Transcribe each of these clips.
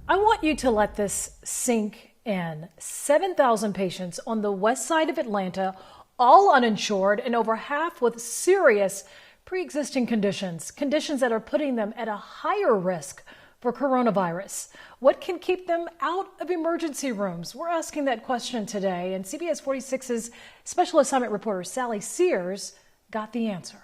I want you to let this sink in. 7,000 patients on the west side of Atlanta, all uninsured and over half with serious pre-existing conditions that are putting them at a higher risk for coronavirus. What can keep them out of emergency rooms? We're asking that question today, and CBS 46's special assignment reporter Sally Sears got the answer.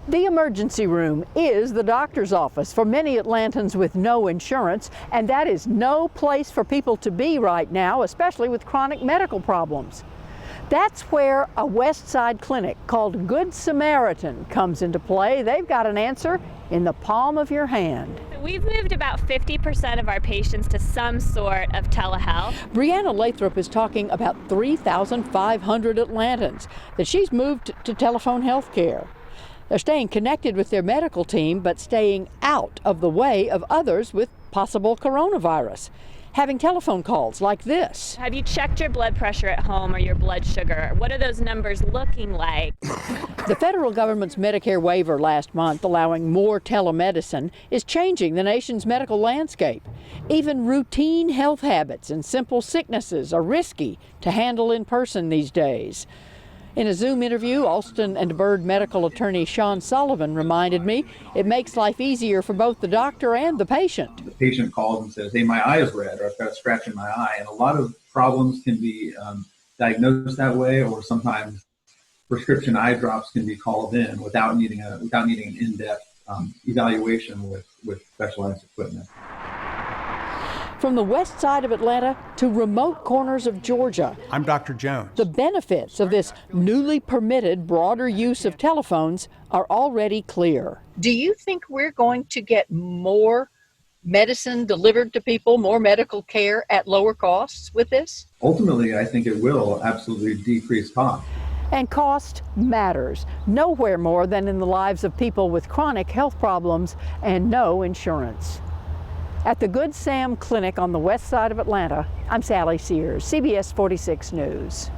The emergency room is the doctor's office for many Atlantans with no insurance, and that is no place for people to be right now, especially with chronic medical problems. That's where a West Side clinic called Good Samaritan comes into play. They've got an answer in the palm of your hand. We've moved about 50% of our patients to some sort of telehealth. Brianna Lathrop is talking about 3,500 Atlantans that she's moved to telephone health care. They're staying connected with their medical team, but staying out of the way of others with possible coronavirus. Having telephone calls like this. Have you checked your blood pressure at home or your blood sugar? What are those numbers looking like? The federal government's Medicare waiver last month, allowing more telemedicine, is changing the nation's medical landscape. Even routine health habits and simple sicknesses are risky to handle in person these days. In a Zoom interview, Alston and Bird medical attorney Sean Sullivan reminded me it makes life easier for both the doctor and the patient. The patient calls and says, hey, my eye is red, or I've got a scratch in my eye. And a lot of problems can be diagnosed that way, or sometimes prescription eye drops can be called in without needing an in-depth evaluation with specialized equipment. From the west side of Atlanta to remote corners of Georgia. I'm Dr. Jones. The benefits of this newly permitted broader use of telephones are already clear. Do you think we're going to get more medicine delivered to people, more medical care at lower costs with this? Ultimately, I think it will absolutely decrease costs. And cost matters, nowhere more than in the lives of people with chronic health problems and no insurance. At the Good Sam Clinic on the west side of Atlanta, I'm Sally Sears, CBS 46 News.